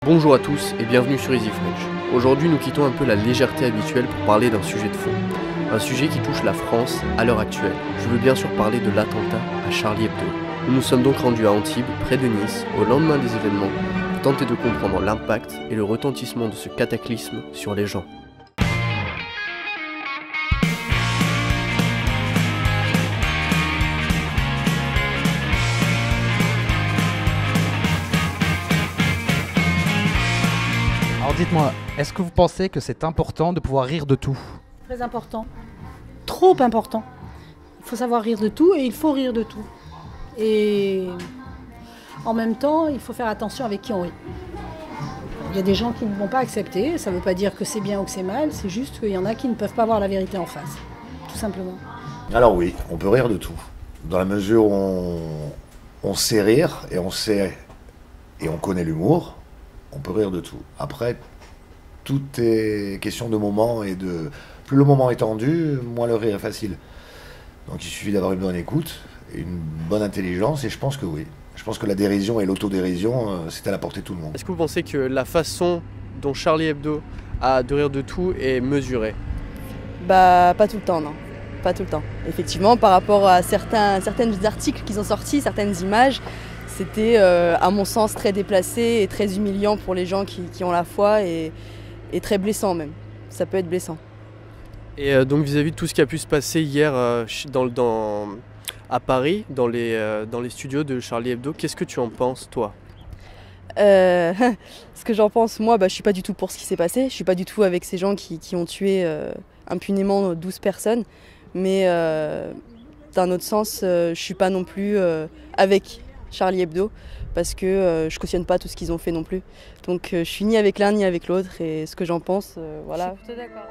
Bonjour à tous et bienvenue sur Easy French. Aujourd'hui nous quittons un peu la légèreté habituelle pour parler d'un sujet de fond. Un sujet qui touche la France à l'heure actuelle. Je veux bien sûr parler de l'attentat à Charlie Hebdo. Nous nous sommes donc rendus à Antibes, près de Nice, au lendemain des événements, pour tenter de comprendre l'impact et le retentissement de ce cataclysme sur les gens. Alors dites-moi, est-ce que vous pensez que c'est important de pouvoir rire de tout? Très important. Trop important. Il faut savoir rire de tout et il faut rire de tout. Et en même temps, il faut faire attention avec qui on rit. Il y a des gens qui ne vont pas accepter, ça ne veut pas dire que c'est bien ou que c'est mal, c'est juste qu'il y en a qui ne peuvent pas voir la vérité en face, tout simplement. Alors oui, on peut rire de tout. Dans la mesure où on sait rire et on connaît l'humour, on peut rire de tout. Après, tout est question de moment et de... Plus le moment est tendu, moins le rire est facile. Donc il suffit d'avoir une bonne écoute, et une bonne intelligence, et je pense que oui. Je pense que la dérision et l'autodérision, c'est à la portée de tout le monde. Est-ce que vous pensez que la façon dont Charlie Hebdo a de rire de tout est mesurée? Bah pas tout le temps, non. Pas tout le temps. Effectivement, par rapport à certains articles qu'ils ont sortis, certaines images, c'était à mon sens très déplacé et très humiliant pour les gens qui ont la foi et très blessant même. Ça peut être blessant. Et donc vis-à-vis de tout ce qui a pu se passer hier à Paris, dans les studios de Charlie Hebdo, qu'est-ce que tu en penses, toi? Ce que j'en pense, moi, je suis pas du tout pour ce qui s'est passé. Je suis pas du tout avec ces gens qui ont tué impunément 12 personnes. Mais d'un autre sens, je suis pas non plus avec Charlie Hebdo parce que je cautionne pas tout ce qu'ils ont fait non plus. Donc je suis ni avec l'un ni avec l'autre et ce que j'en pense, voilà. Je suis plutôt d'accord.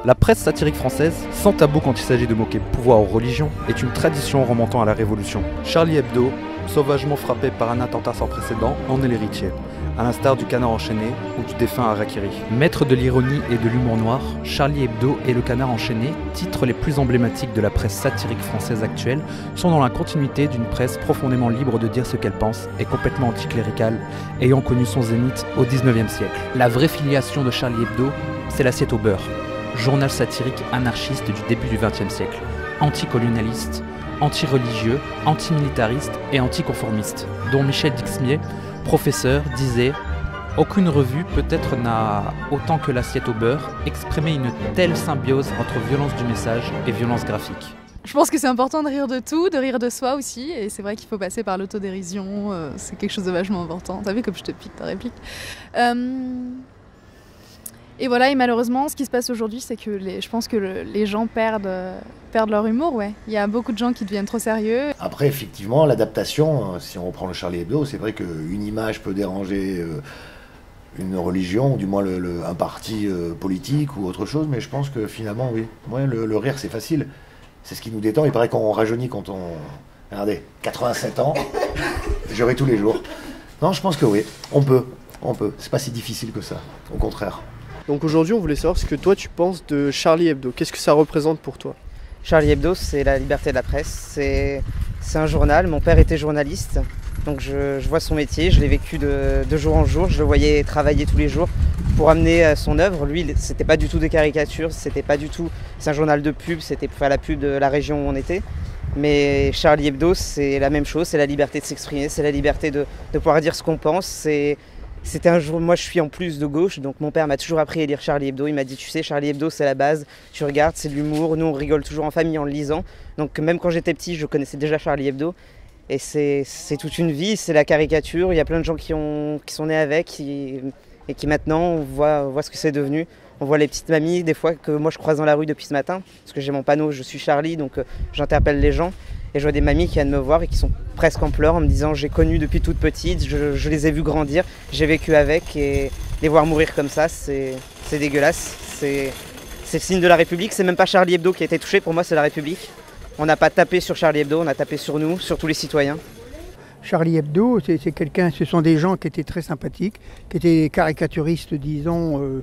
La presse satirique française, sans tabou quand il s'agit de moquer pouvoir ou religion, est une tradition remontant à la Révolution. Charlie Hebdo, sauvagement frappé par un attentat sans précédent, en est l'héritier, à l'instar du Canard enchaîné ou du défunt Harakiri. Maître de l'ironie et de l'humour noir, Charlie Hebdo et le Canard enchaîné, titres les plus emblématiques de la presse satirique française actuelle, sont dans la continuité d'une presse profondément libre de dire ce qu'elle pense et complètement anticléricale, ayant connu son zénith au XIXe siècle. La vraie filiation de Charlie Hebdo, c'est l'assiette au beurre. Journal satirique anarchiste du début du XXe siècle, anticolonialiste, anti-religieux, antimilitariste et anticonformiste, dont Michel Dixmier, professeur, disait « Aucune revue peut-être n'a, autant que l'assiette au beurre, exprimé une telle symbiose entre violence du message et violence graphique. » Je pense que c'est important de rire de tout, de rire de soi aussi, et c'est vrai qu'il faut passer par l'autodérision, c'est quelque chose de vachement important. T'as vu comme je te pique ta réplique. Et voilà, et malheureusement, ce qui se passe aujourd'hui, c'est que je pense que les gens perdent leur humour, ouais. Il y a beaucoup de gens qui deviennent trop sérieux. Après, effectivement, l'adaptation, si on reprend le Charlie Hebdo, c'est vrai qu'une image peut déranger une religion, ou du moins un parti politique ou autre chose, mais je pense que finalement, oui. Ouais, le rire, c'est facile. C'est ce qui nous détend. Il paraît qu'on rajeunit quand on... Regardez, 87 ans, je ris tous les jours. Non, je pense que oui, on peut. C'est pas si difficile que ça, au contraire. Donc aujourd'hui, on voulait savoir ce que toi tu penses de Charlie Hebdo. Qu'est-ce que ça représente pour toi? Charlie Hebdo, c'est la liberté de la presse. C'est un journal. Mon père était journaliste, donc je vois son métier. Je l'ai vécu de jour en jour. Je le voyais travailler tous les jours pour amener son œuvre. Lui, c'était pas du tout des caricatures. C'était pas du tout. C'est un journal de pub. C'était pour faire la pub de la région où on était. Mais Charlie Hebdo, c'est la même chose. C'est la liberté de s'exprimer. C'est la liberté de pouvoir dire ce qu'on pense. C'était un jour, moi je suis en plus de gauche, donc mon père m'a toujours appris à lire Charlie Hebdo. Il m'a dit, tu sais, Charlie Hebdo c'est la base, tu regardes, c'est de l'humour, nous on rigole toujours en famille en le lisant. Donc même quand j'étais petit, je connaissais déjà Charlie Hebdo. Et c'est toute une vie, c'est la caricature, il y a plein de gens qui sont nés avec et qui maintenant voient ce que c'est devenu. On voit les petites mamies des fois que moi je croise dans la rue depuis ce matin, parce que j'ai mon panneau, je suis Charlie, donc j'interpelle les gens. Et je vois des mamies qui viennent me voir et qui sont presque en pleurs en me disant j'ai connu depuis toute petite, je les ai vues grandir, j'ai vécu avec et les voir mourir comme ça, c'est dégueulasse. C'est le signe de la République, c'est même pas Charlie Hebdo qui a été touché, pour moi c'est la République. On n'a pas tapé sur Charlie Hebdo, on a tapé sur nous, sur tous les citoyens. Charlie Hebdo, ce sont des gens qui étaient très sympathiques, qui étaient caricaturistes, disons,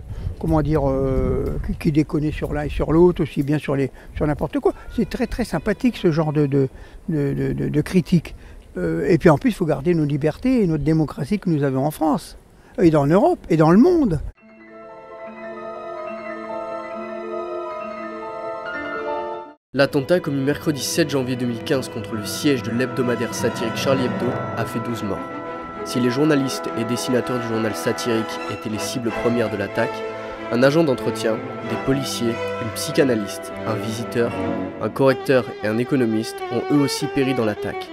qui déconnaient sur l'un et sur l'autre, aussi bien sur n'importe quoi. C'est très très sympathique ce genre de critique. Et puis en plus, il faut garder nos libertés et notre démocratie que nous avons en France, et dans l'Europe, et dans le monde. L'attentat commis mercredi 7 janvier 2015 contre le siège de l'hebdomadaire satirique Charlie Hebdo a fait 12 morts. Si les journalistes et dessinateurs du journal satirique étaient les cibles premières de l'attaque, un agent d'entretien, des policiers, une psychanalyste, un visiteur, un correcteur et un économiste ont eux aussi péri dans l'attaque.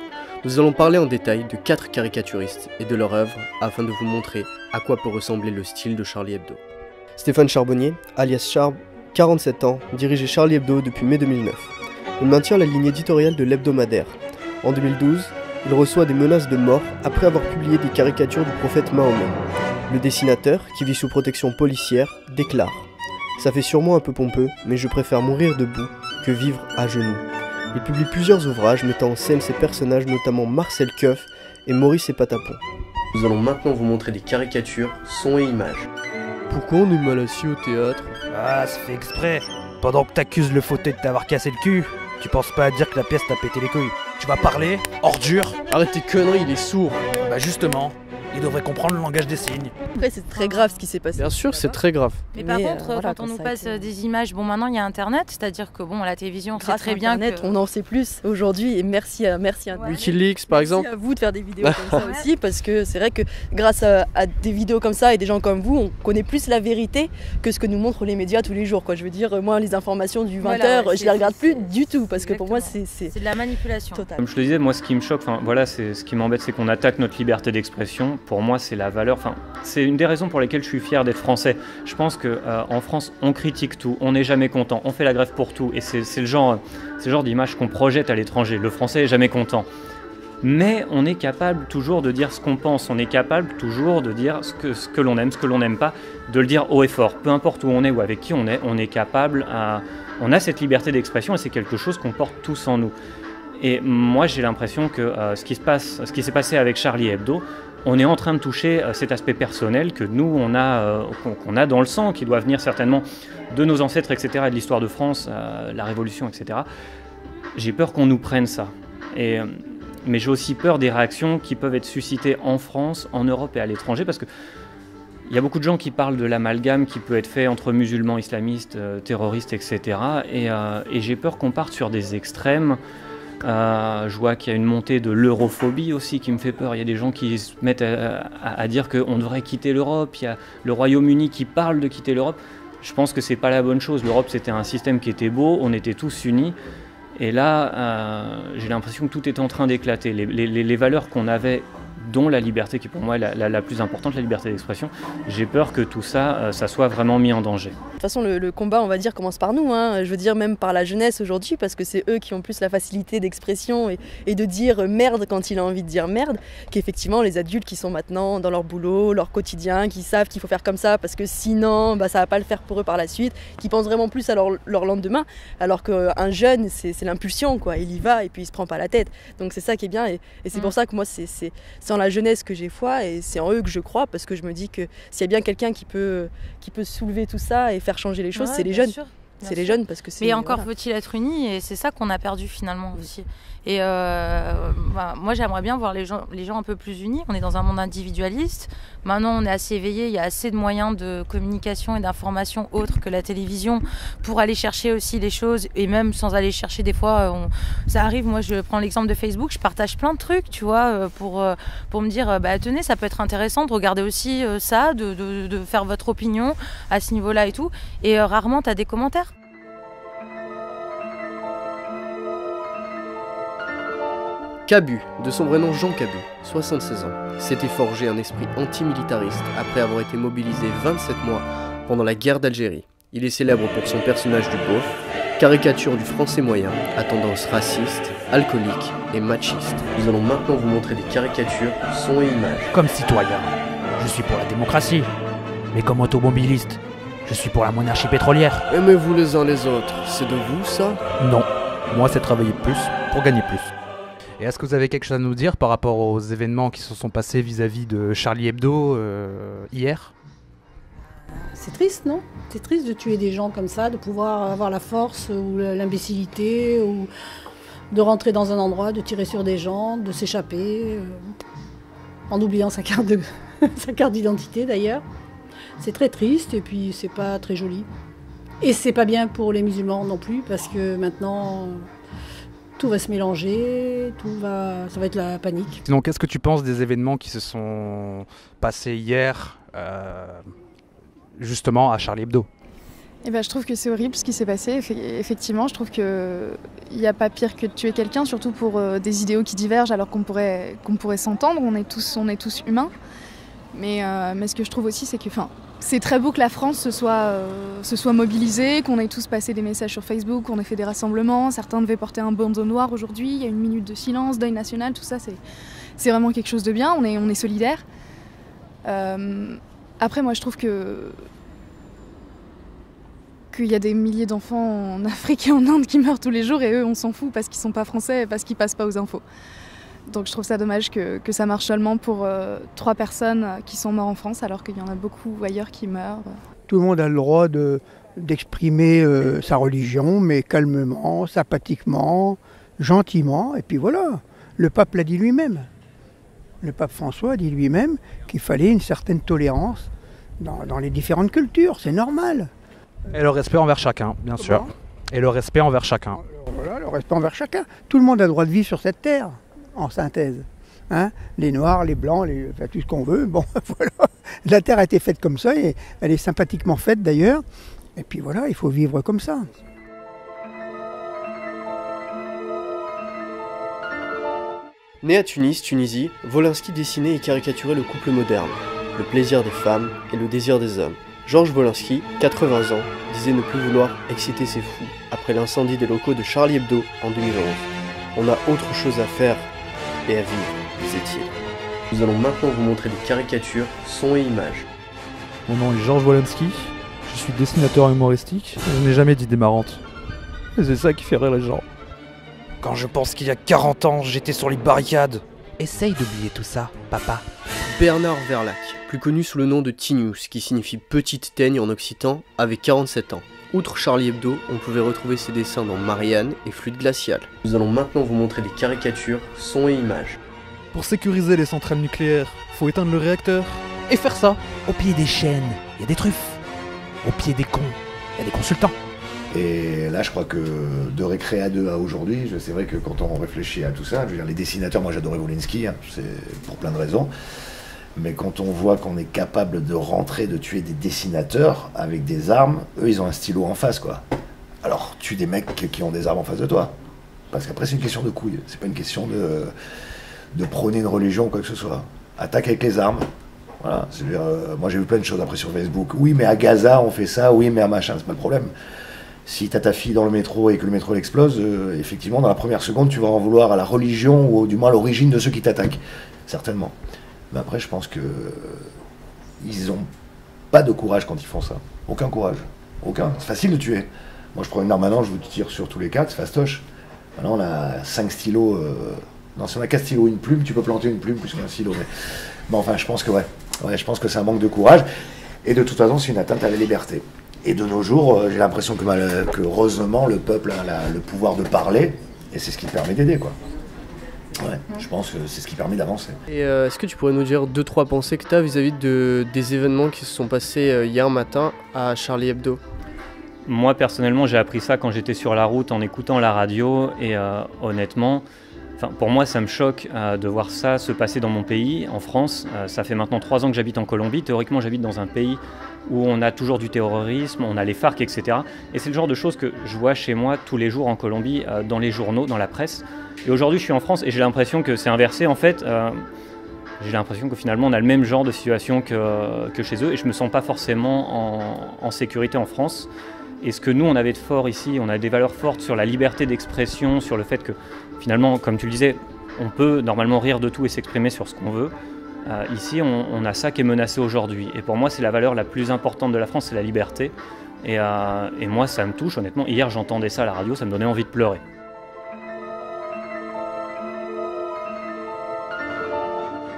Nous allons parler en détail de 4 caricaturistes et de leur œuvre afin de vous montrer à quoi peut ressembler le style de Charlie Hebdo. Stéphane Charbonnier, alias Charb, 47 ans, dirigeait Charlie Hebdo depuis mai 2009. Il maintient la ligne éditoriale de l'hebdomadaire. En 2012, il reçoit des menaces de mort après avoir publié des caricatures du prophète Mahomet. Le dessinateur, qui vit sous protection policière, déclare « Ça fait sûrement un peu pompeux, mais je préfère mourir debout que vivre à genoux ». Il publie plusieurs ouvrages mettant en scène ses personnages, notamment Marcel Keuf et Maurice et Patapon. Nous allons maintenant vous montrer des caricatures, sons et images. Pourquoi on est mal assis au théâtre? Ah, c'est fait exprès. Pendant que t'accuses le fauteuil de t'avoir cassé le cul, tu penses pas à dire que la pièce t'a pété les couilles. Tu vas parler, ordure. Arrête tes conneries, il est sourd. Bah justement, il devrait comprendre le langage des signes. Après, c'est très grave ce qui s'est passé. Bien sûr, c'est très grave. Mais par contre, voilà, quand on nous passe des images, bon maintenant il y a Internet, c'est-à-dire que bon, la télévision, c'est très bien Internet, on en sait plus aujourd'hui et merci à Internet. Wikileaks par exemple. Merci à vous de faire des vidéos comme ça aussi, parce que c'est vrai que grâce à des vidéos comme ça et des gens comme vous, on connaît plus la vérité que ce que nous montrent les médias tous les jours, quoi. Je veux dire, moi les informations du 20h, je les regarde plus du tout, parce que pour moi c'est de la manipulation. Total. Comme je te disais, moi ce qui me choque, voilà, c'est ce qui m'embête, c'est qu'on attaque notre liberté d'expression. Pour moi, c'est la valeur, c'est une des raisons pour lesquelles je suis fier d'être français. Je pense qu'en France, on critique tout, on n'est jamais content, on fait la grève pour tout, et c'est le genre d'image qu'on projette à l'étranger. Le français est jamais content. Mais on est capable toujours de dire ce qu'on pense, on est capable toujours de dire ce que l'on aime, ce que l'on n'aime pas, de le dire haut et fort. Peu importe où on est ou avec qui on est capable, on a cette liberté d'expression et c'est quelque chose qu'on porte tous en nous. Et moi, j'ai l'impression que ce qui s'est passé avec Charlie Hebdo, on est en train de toucher cet aspect personnel que nous, qu'on a dans le sang, qui doit venir certainement de nos ancêtres, etc., et de l'histoire de France, la Révolution, etc. J'ai peur qu'on nous prenne ça. Mais j'ai aussi peur des réactions qui peuvent être suscitées en France, en Europe et à l'étranger, parce que il y a beaucoup de gens qui parlent de l'amalgame qui peut être fait entre musulmans, islamistes, terroristes, etc. Et j'ai peur qu'on parte sur des extrêmes. Je vois qu'il y a une montée de l'europhobie aussi qui me fait peur. Il y a des gens qui se mettent à dire qu'on devrait quitter l'Europe. Il y a le Royaume-Uni qui parle de quitter l'Europe. Je pense que c'est pas la bonne chose. L'Europe, c'était un système qui était beau, on était tous unis. Et là, j'ai l'impression que tout est en train d'éclater. Les valeurs qu'on avait, dont la liberté, qui pour moi est la plus importante, la liberté d'expression, j'ai peur que tout ça, ça soit vraiment mis en danger. De toute façon, le combat, on va dire, commence par nous, hein. Je veux dire, même par la jeunesse aujourd'hui, parce que c'est eux qui ont plus la facilité d'expression et de dire merde quand il a envie de dire merde, qu'effectivement les adultes qui sont maintenant dans leur boulot, leur quotidien, qui savent qu'il faut faire comme ça, parce que sinon, ça va pas le faire pour eux par la suite, qui pensent vraiment plus à leur lendemain, alors qu'un jeune, c'est l'impulsion, quoi. Il y va et puis il se prend pas la tête. Donc c'est ça qui est bien, et c'est pour ça que moi, c'est en la jeunesse que j'ai foi, et c'est en eux que je crois, parce que je me dis que s'il y a bien quelqu'un qui peut soulever tout ça et faire changer les choses, c'est les jeunes. C'est les jeunes, parce que c'est... Mais encore faut-il être unis, et c'est ça qu'on a perdu finalement aussi. Et moi j'aimerais bien voir les gens un peu plus unis. On est dans un monde individualiste. Maintenant on est assez éveillé, il y a assez de moyens de communication et d'information autres que la télévision pour aller chercher aussi les choses, et même sans aller chercher des fois, ça arrive, moi je prends l'exemple de Facebook, je partage plein de trucs, tu vois, pour me dire, tenez, ça peut être intéressant de regarder aussi ça, de faire votre opinion à ce niveau-là et tout. Et rarement tu as des commentaires. Cabu, de son vrai nom Jean Cabu, 76 ans, s'était forgé un esprit antimilitariste après avoir été mobilisé 27 mois pendant la guerre d'Algérie. Il est célèbre pour son personnage du beauf, caricature du français moyen, à tendance raciste, alcoolique et machiste. Nous allons maintenant vous montrer des caricatures, sons et images. Comme citoyen, je suis pour la démocratie, mais comme automobiliste, je suis pour la monarchie pétrolière. Aimez-vous les uns les autres, c'est de vous ça? Non, moi c'est travailler plus pour gagner plus. Et est-ce que vous avez quelque chose à nous dire par rapport aux événements qui se sont passés vis-à-vis de Charlie Hebdo hier? C'est triste, non? C'est triste de tuer des gens comme ça, de pouvoir avoir la force ou l'imbécilité ou de rentrer dans un endroit, de tirer sur des gens, de s'échapper, en oubliant sa carte d'identité d'ailleurs. C'est très triste et puis c'est pas très joli. Et c'est pas bien pour les musulmans non plus parce que maintenant tout va se mélanger, ça va être la panique. Sinon, qu'est-ce que tu penses des événements qui se sont passés hier, justement à Charlie Hebdo? Eh ben, je trouve que c'est horrible ce qui s'est passé. Effectivement, je trouve qu'il n'y a pas pire que de tuer quelqu'un, surtout pour des idéaux qui divergent alors qu'on pourrait s'entendre. On est tous humains. Mais ce que je trouve aussi, c'est que c'est très beau que la France se soit mobilisée, qu'on ait tous passé des messages sur Facebook, qu'on ait fait des rassemblements. Certains devaient porter un bandeau noir aujourd'hui. Il y a une minute de silence, deuil national, tout ça, c'est vraiment quelque chose de bien. On est solidaires. Après, moi, je trouve qu'il y a des milliers d'enfants en Afrique et en Inde qui meurent tous les jours et eux, on s'en fout parce qu'ils sont pas français et parce qu'ils passent pas aux infos. Donc je trouve ça dommage que ça marche seulement pour 3 personnes qui sont mortes en France alors qu'il y en a beaucoup ailleurs qui meurent. Tout le monde a le droit d'exprimer sa religion, mais calmement, sympathiquement, gentiment, et puis voilà. Le pape l'a dit lui-même. Le pape François a dit lui-même qu'il fallait une certaine tolérance dans les différentes cultures, c'est normal. Et le respect envers chacun, bien sûr. Et le respect envers chacun. Voilà, le respect envers chacun. Tout le monde a le droit de vivre sur cette terre, en synthèse. Hein, les noirs, les blancs, tout ce qu'on veut. Bon, voilà. La terre a été faite comme ça, et elle est sympathiquement faite d'ailleurs. Et puis voilà, il faut vivre comme ça. Né à Tunis, Tunisie, Wolinski dessinait et caricaturait le couple moderne, le plaisir des femmes et le désir des hommes. Georges Wolinski, 80 ans, disait ne plus vouloir exciter ses fous après l'incendie des locaux de Charlie Hebdo en 2011. On a autre chose à faire et à vivre, disait-il. Nous allons maintenant vous montrer des caricatures, sons et images. Mon nom est Georges Wolinski, je suis dessinateur humoristique, je n'ai jamais d'idées marrantes. Et c'est ça qui fait rire les gens. Quand je pense qu'il y a 40 ans, j'étais sur les barricades. Essaye d'oublier tout ça, papa. Bernard Verlac, plus connu sous le nom de Tinius, qui signifie petite teigne en occitan, avait 47 ans. Outre Charlie Hebdo, on pouvait retrouver ses dessins dans Marianne et Flûte glaciale. Nous allons maintenant vous montrer des caricatures, sons et images. Pour sécuriser les centrales nucléaires, faut éteindre le réacteur et faire ça. Au pied des chaînes, il y a des truffes. Au pied des cons, il y a des consultants. Et là, je crois que de Récré à 2 à aujourd'hui, c'est vrai que quand on réfléchit à tout ça, je veux dire, les dessinateurs, moi j'adorais Wolinski, hein, c'est pour plein de raisons. Mais quand on voit qu'on est capable de rentrer, de tuer des dessinateurs avec des armes, eux ils ont un stylo en face, quoi. Alors tue des mecs qui ont des armes en face de toi. Parce qu'après c'est une question de couilles, c'est pas une question de prôner une religion ou quoi que ce soit. Attaque avec les armes. Voilà, c'est-à-dire, moi j'ai vu plein de choses après sur Facebook. Oui mais à Gaza on fait ça, oui mais à machin, c'est pas le problème. Si t'as ta fille dans le métro et que le métro explose, effectivement dans la première seconde tu vas en vouloir à la religion ou du moins à l'origine de ceux qui t'attaquent. Certainement. Mais après, je pense que ils ont pas de courage quand ils font ça. Aucun courage. Aucun. C'est facile de tuer. Moi, je prends une arme maintenant, je vous tire sur tous les 4, c'est fastoche. Maintenant, on a 5 stylos. Non, si on a 4 stylos, une plume, tu peux planter une plume plus qu'un stylo. Mais bon, enfin, je pense que ouais, je pense que c'est un manque de courage. Et de toute façon, c'est une atteinte à la liberté. Et de nos jours, j'ai l'impression que heureusement, le peuple a le pouvoir de parler, et c'est ce qui permet d'aider, quoi. Ouais, je pense que c'est ce qui permet d'avancer. Et est-ce que tu pourrais nous dire 2-3 pensées que tu as vis-à-vis des événements qui se sont passés hier matin à Charlie Hebdo? Moi personnellement j'ai appris ça quand j'étais sur la route en écoutant la radio et honnêtement, pour moi ça me choque de voir ça se passer dans mon pays, en France. Ça fait maintenant 3 ans que j'habite en Colombie. Théoriquement j'habite dans un pays où on a toujours du terrorisme, on a les FARC, etc. Et c'est le genre de choses que je vois chez moi tous les jours en Colombie, dans les journaux, dans la presse. Et aujourd'hui je suis en France et j'ai l'impression que c'est inversé en fait. J'ai l'impression que finalement on a le même genre de situation que chez eux et je me sens pas forcément en sécurité en France. Et ce que nous on avait de fort ici, on a des valeurs fortes sur la liberté d'expression, sur le fait que finalement, comme tu le disais, on peut normalement rire de tout et s'exprimer sur ce qu'on veut. Ici on a ça qui est menacé aujourd'hui. Et pour moi c'est la valeur la plus importante de la France, c'est la liberté. Et moi ça me touche honnêtement. Hier j'entendais ça à la radio, ça me donnait envie de pleurer.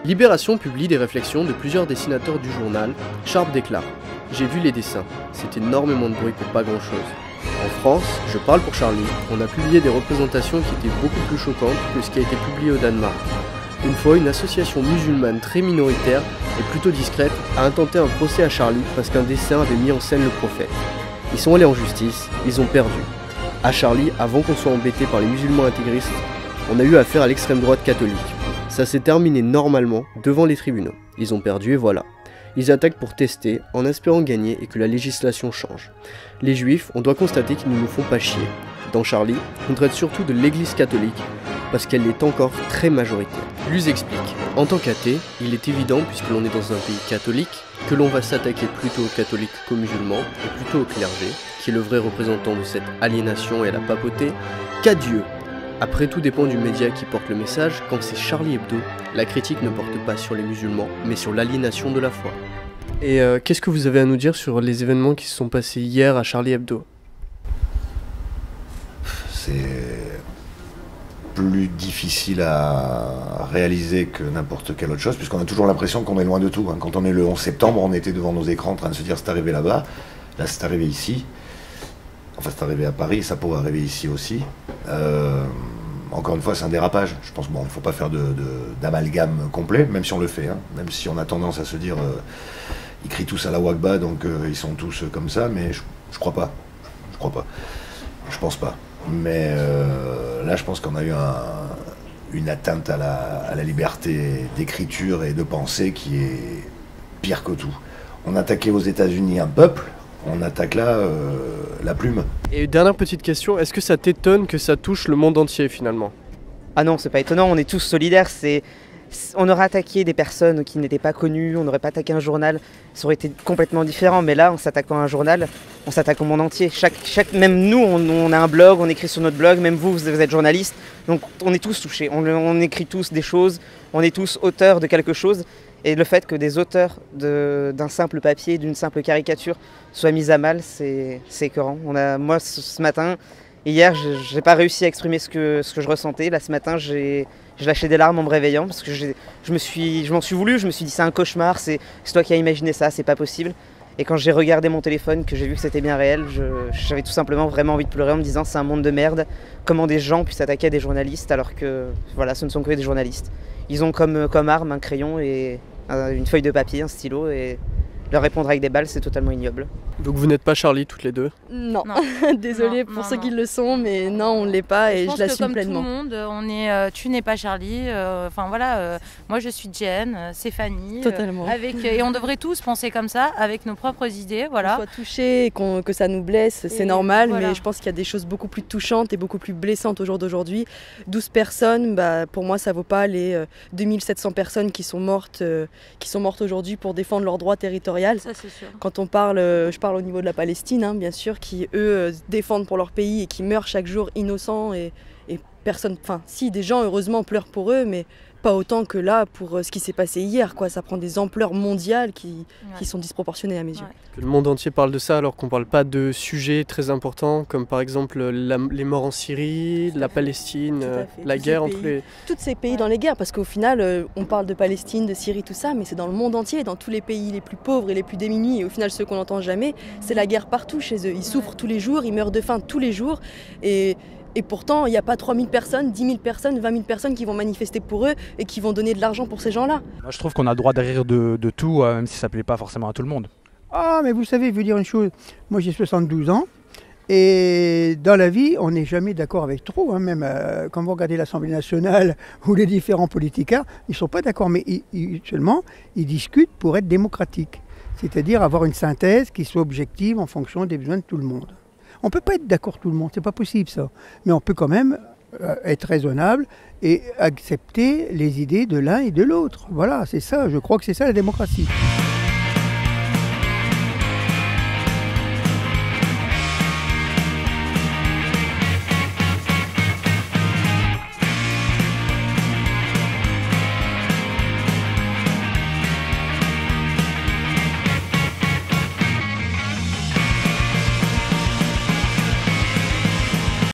Libération publie des réflexions de plusieurs dessinateurs du journal. Sharp déclare « J'ai vu les dessins, c'est énormément de bruit pour pas grand chose. En France, je parle pour Charlie, on a publié des représentations qui étaient beaucoup plus choquantes que ce qui a été publié au Danemark. Une fois, une association musulmane très minoritaire et plutôt discrète a intenté un procès à Charlie parce qu'un dessin avait mis en scène le prophète. Ils sont allés en justice, ils ont perdu. À Charlie, avant qu'on soit embêté par les musulmans intégristes, on a eu affaire à l'extrême droite catholique. Ça s'est terminé normalement devant les tribunaux. Ils ont perdu et voilà. Ils attaquent pour tester, en espérant gagner et que la législation change. Les juifs, on doit constater qu'ils ne nous font pas chier. Dans Charlie, on traite surtout de l'église catholique, parce qu'elle est encore très majoritaire. Luz explique. En tant qu'athée, il est évident, puisque l'on est dans un pays catholique, que l'on va s'attaquer plutôt aux catholiques qu'aux musulmans, et plutôt au clergé, qui est le vrai représentant de cette aliénation et à la papauté, qu'à Dieu. Après, tout dépend du média qui porte le message. Quand c'est Charlie Hebdo, la critique ne porte pas sur les musulmans, mais sur l'aliénation de la foi. Et qu'est-ce que vous avez à nous dire sur les événements qui se sont passés hier à Charlie Hebdo? C'est plus difficile à réaliser que n'importe quelle autre chose, puisqu'on a toujours l'impression qu'on est loin de tout. Quand on est le 11 septembre, on était devant nos écrans en train de se dire c'est arrivé là-bas, là c'est arrivé ici. Enfin, c'est arrivé à Paris, ça pourrait arriver ici aussi. Encore une fois, c'est un dérapage. Je pense bon, il ne faut pas faire d'amalgame complet, même si on le fait. Hein. Même si on a tendance à se dire ils crient tous à la Wakba, donc ils sont tous comme ça, mais je crois pas. Je crois pas. Je pense pas. Mais là, je pense qu'on a eu une atteinte à la liberté d'écriture et de pensée qui est pire que tout. On attaquait aux États-Unis un peuple, on attaque là la plume. Et dernière petite question, est-ce que ça t'étonne que ça touche le monde entier finalement? Ah non, c'est pas étonnant, on est tous solidaires. On aurait attaqué des personnes qui n'étaient pas connues, on n'aurait pas attaqué un journal, ça aurait été complètement différent. Mais là, en s'attaquant à un journal, on s'attaque au monde entier. Même nous, on a un blog, on écrit sur notre blog, même vous êtes journaliste. Donc on est tous touchés, on écrit tous des choses, on est tous auteurs de quelque chose. Et le fait que des auteurs d'un simple papier, d'une simple caricature soient mis à mal, c'est écœurant. Moi, ce matin, hier, j'ai pas réussi à exprimer ce que je ressentais. Là, ce matin, j'ai lâché des larmes en me réveillant parce que je m'en suis voulu. Je me suis dit c'est un cauchemar, c'est toi qui as imaginé ça, c'est pas possible. Et quand j'ai regardé mon téléphone, que j'ai vu que c'était bien réel, j'avais tout simplement vraiment envie de pleurer en me disant c'est un monde de merde. Comment des gens puissent attaquer à des journalistes alors que voilà, ce ne sont que des journalistes. Ils ont comme arme un crayon et une feuille de papier, un stylo, et leur répondre avec des balles, c'est totalement ignoble. Donc vous n'êtes pas Charlie toutes les deux? Non, désolée pour ceux qui le sont, mais non, on ne l'est pas et je l'assume pleinement. Comme tout le monde, tu n'es pas Charlie, enfin voilà, moi je suis Jen, c'est Fanny. Totalement. Et on devrait tous penser comme ça, avec nos propres idées, voilà. Qu'on soit touché et que ça nous blesse, c'est normal, voilà. Mais je pense qu'il y a des choses beaucoup plus touchantes et beaucoup plus blessantes au jour d'aujourd'hui. 12 personnes, pour moi ça vaut pas les 2700 personnes qui sont mortes aujourd'hui pour défendre leurs droits territoriaux. Ça c'est sûr. Quand on parle, je parle au niveau de la Palestine, hein, bien sûr, qui eux défendent pour leur pays et qui meurent chaque jour innocents et personne, enfin si des gens heureusement pleurent pour eux, mais pas autant que là pour ce qui s'est passé hier, quoi. Ça prend des ampleurs mondiales qui sont disproportionnées à mes yeux. Que le monde entier parle de ça alors qu'on parle pas de sujets très importants comme par exemple les morts en Syrie, la Palestine, la guerre entre les... Tous ces pays dans les guerres, parce qu'au final on parle de Palestine, de Syrie, tout ça, mais c'est dans le monde entier, dans tous les pays les plus pauvres et les plus démunis, et au final ceux qu'on n'entend jamais, c'est la guerre partout chez eux. Ils souffrent tous les jours, ils meurent de faim tous les jours, et pourtant, il n'y a pas 3000 personnes, 10 000 personnes, 20 000 personnes qui vont manifester pour eux et qui vont donner de l'argent pour ces gens-là. Moi, je trouve qu'on a le droit de rire de tout, même si ça ne plaît pas forcément à tout le monde. Ah, mais vous savez, je veux dire une chose. Moi, j'ai 72 ans. Et dans la vie, on n'est jamais d'accord avec trop. Hein, même quand vous regardez l'Assemblée nationale ou les différents politiciens, ils ne sont pas d'accord. Mais seulement, ils discutent pour être démocratiques. C'est-à-dire avoir une synthèse qui soit objective en fonction des besoins de tout le monde. On ne peut pas être d'accord tout le monde, c'est pas possible ça. Mais on peut quand même être raisonnable et accepter les idées de l'un et de l'autre. Voilà, c'est ça, je crois que c'est ça la démocratie.